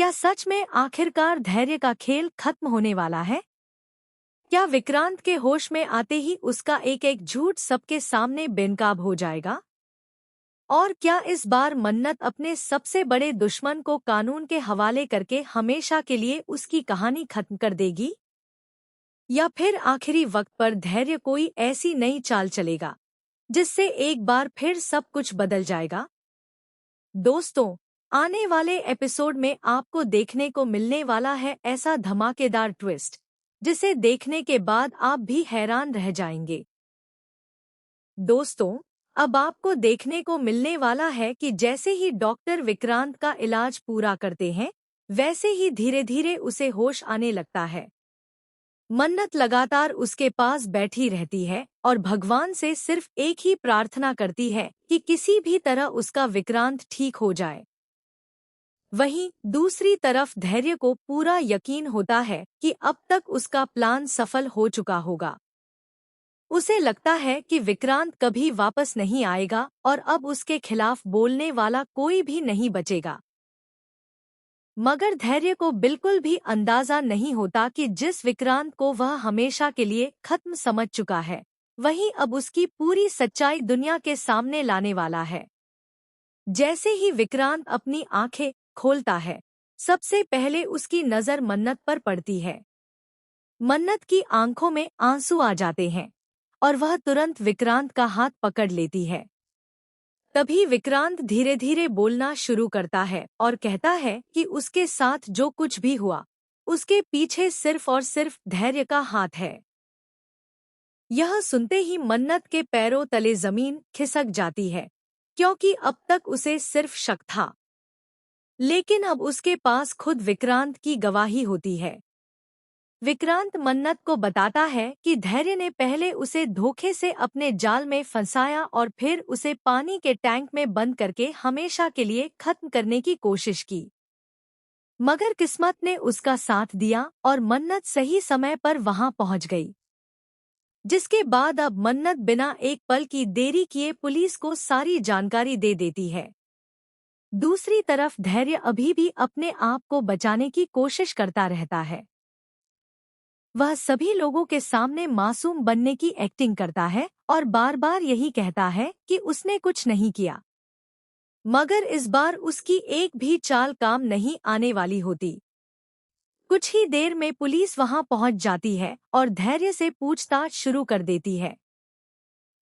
क्या सच में आखिरकार धैर्य का खेल खत्म होने वाला है? क्या विक्रांत के होश में आते ही उसका एक एक झूठ सबके सामने बेनकाब हो जाएगा? और क्या इस बार मन्नत अपने सबसे बड़े दुश्मन को कानून के हवाले करके हमेशा के लिए उसकी कहानी खत्म कर देगी? या फिर आखिरी वक्त पर धैर्य कोई ऐसी नई चाल चलेगा जिससे एक बार फिर सब कुछ बदल जाएगा? दोस्तों, आने वाले एपिसोड में आपको देखने को मिलने वाला है ऐसा धमाकेदार ट्विस्ट जिसे देखने के बाद आप भी हैरान रह जाएंगे। दोस्तों, अब आपको देखने को मिलने वाला है कि जैसे ही डॉक्टर विक्रांत का इलाज पूरा करते हैं, वैसे ही धीरे धीरे उसे होश आने लगता है। मन्नत लगातार उसके पास बैठी रहती है और भगवान से सिर्फ एक ही प्रार्थना करती है कि किसी भी तरह उसका विक्रांत ठीक हो जाए। वहीं दूसरी तरफ धैर्य को पूरा यकीन होता है कि अब तक उसका प्लान सफल हो चुका होगा। उसे लगता है कि विक्रांत कभी वापस नहीं आएगा और अब उसके खिलाफ बोलने वाला कोई भी नहीं बचेगा। मगर धैर्य को बिल्कुल भी अंदाजा नहीं होता कि जिस विक्रांत को वह हमेशा के लिए खत्म समझ चुका है, वही अब उसकी पूरी सच्चाई दुनिया के सामने लाने वाला है। जैसे ही विक्रांत अपनी आंखें खोलता है, सबसे पहले उसकी नज़र मन्नत पर पड़ती है। मन्नत की आंखों में आंसू आ जाते हैं और वह तुरंत विक्रांत का हाथ पकड़ लेती है। तभी विक्रांत धीरे धीरे बोलना शुरू करता है और कहता है कि उसके साथ जो कुछ भी हुआ, उसके पीछे सिर्फ और सिर्फ धैर्य का हाथ है। यह सुनते ही मन्नत के पैरों तले जमीन खिसक जाती है, क्योंकि अब तक उसे सिर्फ शक था, लेकिन अब उसके पास खुद विक्रांत की गवाही होती है। विक्रांत मन्नत को बताता है कि धैर्य ने पहले उसे धोखे से अपने जाल में फंसाया और फिर उसे पानी के टैंक में बंद करके हमेशा के लिए खत्म करने की कोशिश की। मगर किस्मत ने उसका साथ दिया और मन्नत सही समय पर वहां पहुंच गई। जिसके बाद अब मन्नत बिना एक पल की देरी किए पुलिस को सारी जानकारी दे देती है। दूसरी तरफ धैर्य अभी भी अपने आप को बचाने की कोशिश करता रहता है। वह सभी लोगों के सामने मासूम बनने की एक्टिंग करता है और बार बार यही कहता है कि उसने कुछ नहीं किया। मगर इस बार उसकी एक भी चाल काम नहीं आने वाली होती। कुछ ही देर में पुलिस वहां पहुंच जाती है और धैर्य से पूछताछ शुरू कर देती है।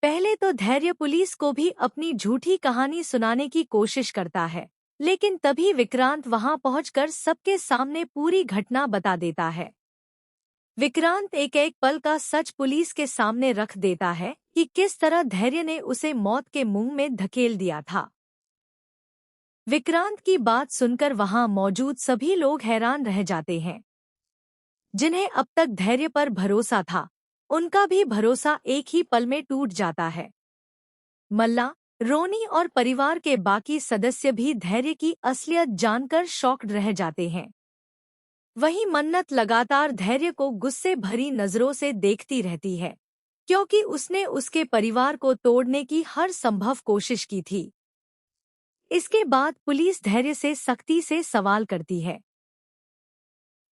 पहले तो धैर्य पुलिस को भी अपनी झूठी कहानी सुनाने की कोशिश करता है, लेकिन तभी विक्रांत वहां पहुंचकर सबके सामने पूरी घटना बता देता है। विक्रांत एक एक पल का सच पुलिस के सामने रख देता है कि किस तरह धैर्य ने उसे मौत के मुंह में धकेल दिया था। विक्रांत की बात सुनकर वहां मौजूद सभी लोग हैरान रह जाते हैं। जिन्हें अब तक धैर्य पर भरोसा था, उनका भी भरोसा एक ही पल में टूट जाता है। मल्ला, रोनी और परिवार के बाकी सदस्य भी धैर्य की असलियत जानकर शॉक्ड रह जाते हैं। वहीं मन्नत लगातार धैर्य को गुस्से भरी नजरों से देखती रहती है, क्योंकि उसने उसके परिवार को तोड़ने की हर संभव कोशिश की थी। इसके बाद पुलिस धैर्य से सख्ती से सवाल करती है।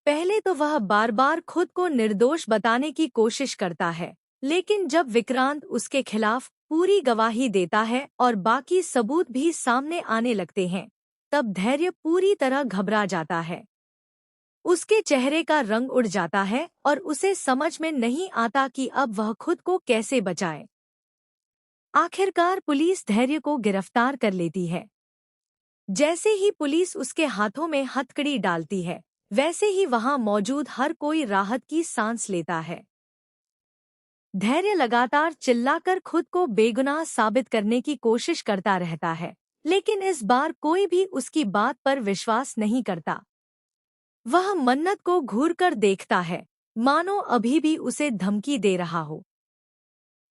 पहले तो वह बार बार खुद को निर्दोष बताने की कोशिश करता है, लेकिन जब विक्रांत उसके खिलाफ पूरी गवाही देता है और बाकी सबूत भी सामने आने लगते हैं, तब धैर्य पूरी तरह घबरा जाता है। उसके चेहरे का रंग उड़ जाता है और उसे समझ में नहीं आता कि अब वह खुद को कैसे बचाए। आखिरकार पुलिस धैर्य को गिरफ्तार कर लेती है। जैसे ही पुलिस उसके हाथों में हथकड़ी डालती है, वैसे ही वहां मौजूद हर कोई राहत की सांस लेता है। धैर्य लगातार चिल्लाकर खुद को बेगुनाह साबित करने की कोशिश करता रहता है, लेकिन इस बार कोई भी उसकी बात पर विश्वास नहीं करता। वह मन्नत को घूरकर देखता है, मानो अभी भी उसे धमकी दे रहा हो।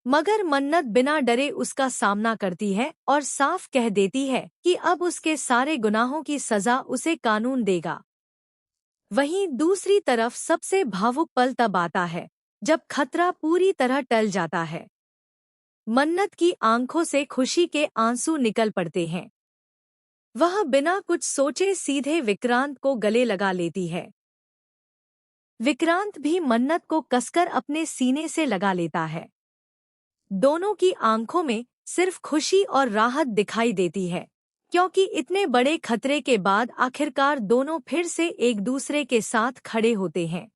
मगर मन्नत बिना डरे उसका सामना करती है और साफ कह देती है कि अब उसके सारे गुनाहों की सजा उसे कानून देगा। वहीं दूसरी तरफ सबसे भावुक पल तब आता है जब खतरा पूरी तरह टल जाता है। मन्नत की आंखों से खुशी के आंसू निकल पड़ते हैं। वह बिना कुछ सोचे सीधे विक्रांत को गले लगा लेती है। विक्रांत भी मन्नत को कसकर अपने सीने से लगा लेता है। दोनों की आंखों में सिर्फ खुशी और राहत दिखाई देती है, क्योंकि इतने बड़े खतरे के बाद आखिरकार दोनों फिर से एक दूसरे के साथ खड़े होते हैं।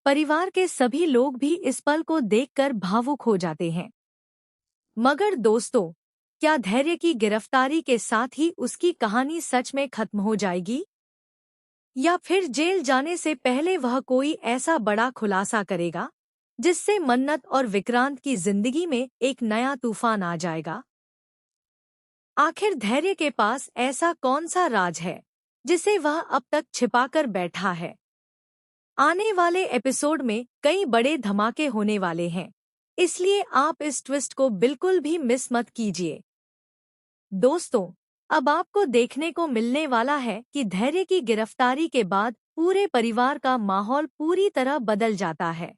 परिवार के सभी लोग भी इस पल को देखकर भावुक हो जाते हैं। मगर दोस्तों, क्या धैर्य की गिरफ्तारी के साथ ही उसकी कहानी सच में खत्म हो जाएगी? या फिर जेल जाने से पहले वह कोई ऐसा बड़ा खुलासा करेगा जिससे मन्नत और विक्रांत की जिंदगी में एक नया तूफान आ जाएगा? आखिर धैर्य के पास ऐसा कौन सा राज है जिसे वह अब तक छिपाकर बैठा है? आने वाले एपिसोड में कई बड़े धमाके होने वाले हैं, इसलिए आप इस ट्विस्ट को बिल्कुल भी मिस मत कीजिए। दोस्तों, अब आपको देखने को मिलने वाला है कि धैर्य की गिरफ्तारी के बाद पूरे परिवार का माहौल पूरी तरह बदल जाता है।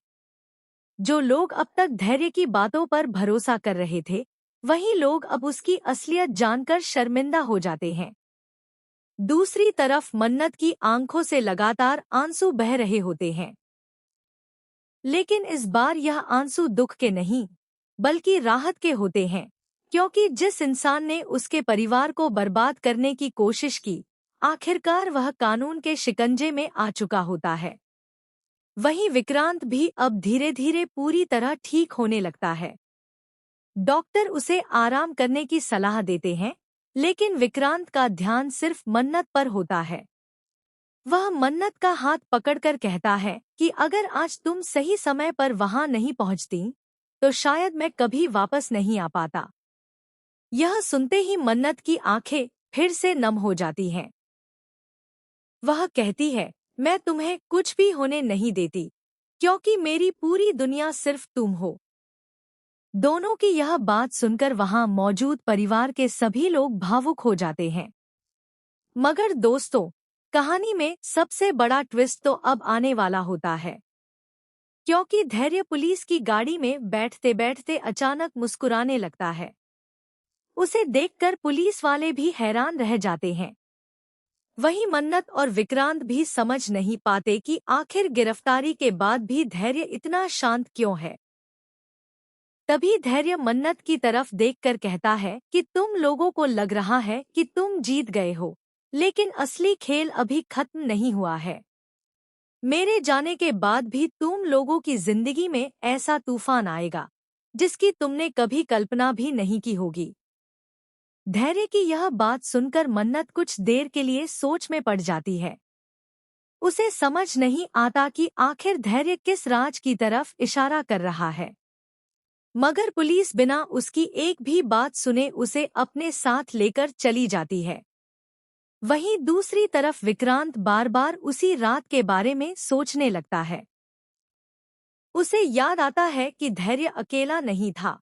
जो लोग अब तक धैर्य की बातों पर भरोसा कर रहे थे, वही लोग अब उसकी असलियत जानकर शर्मिंदा हो जाते हैं। दूसरी तरफ मन्नत की आंखों से लगातार आंसू बह रहे होते हैं। लेकिन इस बार यह आंसू दुख के नहीं, बल्कि राहत के होते हैं, क्योंकि जिस इंसान ने उसके परिवार को बर्बाद करने की कोशिश की, आखिरकार वह कानून के शिकंजे में आ चुका होता है। वहीं विक्रांत भी अब धीरे धीरे पूरी तरह ठीक होने लगता है। डॉक्टर उसे आराम करने की सलाह देते हैं, लेकिन विक्रांत का ध्यान सिर्फ मन्नत पर होता है। वह मन्नत का हाथ पकड़कर कहता है कि अगर आज तुम सही समय पर वहां नहीं पहुंचती, तो शायद मैं कभी वापस नहीं आ पाता। यह सुनते ही मन्नत की आंखें फिर से नम हो जाती हैं। वह कहती है, मैं तुम्हें कुछ भी होने नहीं देती, क्योंकि मेरी पूरी दुनिया सिर्फ तुम हो। दोनों की यह बात सुनकर वहां मौजूद परिवार के सभी लोग भावुक हो जाते हैं। मगर दोस्तों, कहानी में सबसे बड़ा ट्विस्ट तो अब आने वाला होता है, क्योंकि धैर्य पुलिस की गाड़ी में बैठते बैठते अचानक मुस्कुराने लगता है। उसे देखकर पुलिस वाले भी हैरान रह जाते हैं। वहीं मन्नत और विक्रांत भी समझ नहीं पाते कि आखिर गिरफ्तारी के बाद भी धैर्य इतना शांत क्यों है। तभी धैर्य मन्नत की तरफ देखकर कहता है कि तुम लोगों को लग रहा है कि तुम जीत गए हो, लेकिन असली खेल अभी खत्म नहीं हुआ है। मेरे जाने के बाद भी तुम लोगों की जिंदगी में ऐसा तूफान आएगा जिसकी तुमने कभी कल्पना भी नहीं की होगी। धैर्य की यह बात सुनकर मन्नत कुछ देर के लिए सोच में पड़ जाती है। उसे समझ नहीं आता कि आखिर धैर्य किस राज की तरफ इशारा कर रहा है। मगर पुलिस बिना उसकी एक भी बात सुने उसे अपने साथ लेकर चली जाती है। वहीं दूसरी तरफ विक्रांत बार बार उसी रात के बारे में सोचने लगता है। उसे याद आता है कि धैर्य अकेला नहीं था,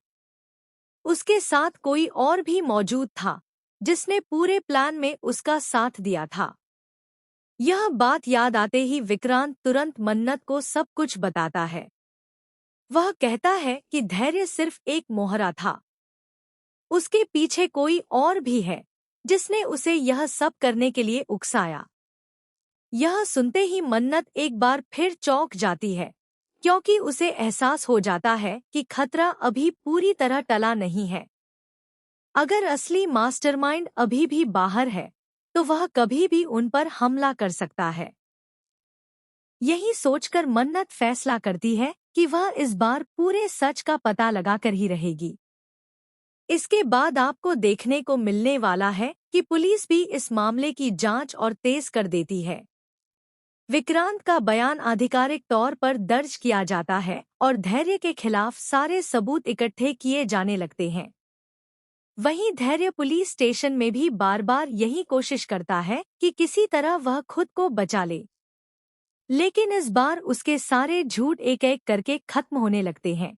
उसके साथ कोई और भी मौजूद था जिसने पूरे प्लान में उसका साथ दिया था। यह बात याद आते ही विक्रांत तुरंत मन्नत को सब कुछ बताता है। वह कहता है कि धैर्य सिर्फ एक मोहरा था, उसके पीछे कोई और भी है जिसने उसे यह सब करने के लिए उकसाया। यह सुनते ही मन्नत एक बार फिर चौंक जाती है, क्योंकि उसे एहसास हो जाता है कि खतरा अभी पूरी तरह टला नहीं है। अगर असली मास्टरमाइंड अभी भी बाहर है, तो वह कभी भी उन पर हमला कर सकता है। यही सोचकर मन्नत फैसला करती है कि वह इस बार पूरे सच का पता लगाकर ही रहेगी। इसके बाद आपको देखने को मिलने वाला है कि पुलिस भी इस मामले की जांच और तेज कर देती है। विक्रांत का बयान आधिकारिक तौर पर दर्ज किया जाता है और धैर्य के खिलाफ सारे सबूत इकट्ठे किए जाने लगते हैं। वहीं धैर्य पुलिस स्टेशन में भी बार बार यही कोशिश करता है कि किसी तरह वह खुद को बचा ले, लेकिन इस बार उसके सारे झूठ एक एक करके खत्म होने लगते हैं।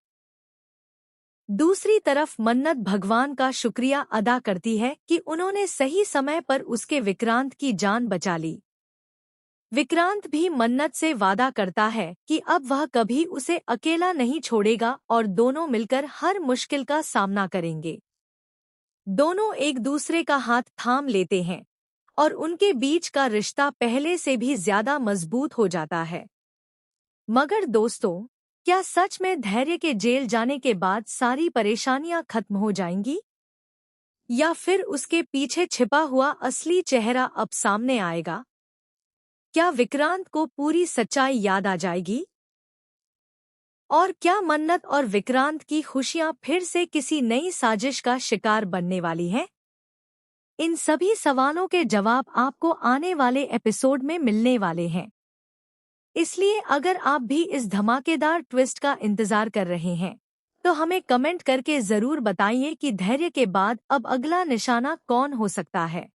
दूसरी तरफ मन्नत भगवान का शुक्रिया अदा करती है कि उन्होंने सही समय पर उसके विक्रांत की जान बचा ली। विक्रांत भी मन्नत से वादा करता है कि अब वह कभी उसे अकेला नहीं छोड़ेगा और दोनों मिलकर हर मुश्किल का सामना करेंगे। दोनों एक दूसरे का हाथ थाम लेते हैं और उनके बीच का रिश्ता पहले से भी ज्यादा मजबूत हो जाता है। मगर दोस्तों, क्या सच में धैर्य के जेल जाने के बाद सारी परेशानियां खत्म हो जाएंगी? या फिर उसके पीछे छिपा हुआ असली चेहरा अब सामने आएगा? क्या विक्रांत को पूरी सच्चाई याद आ जाएगी? और क्या मन्नत और विक्रांत की खुशियां फिर से किसी नई साजिश का शिकार बनने वाली हैं? इन सभी सवालों के जवाब आपको आने वाले एपिसोड में मिलने वाले हैं। इसलिए अगर आप भी इस धमाकेदार ट्विस्ट का इंतजार कर रहे हैं, तो हमें कमेंट करके जरूर बताइए कि धैर्य के बाद अब अगला निशाना कौन हो सकता है।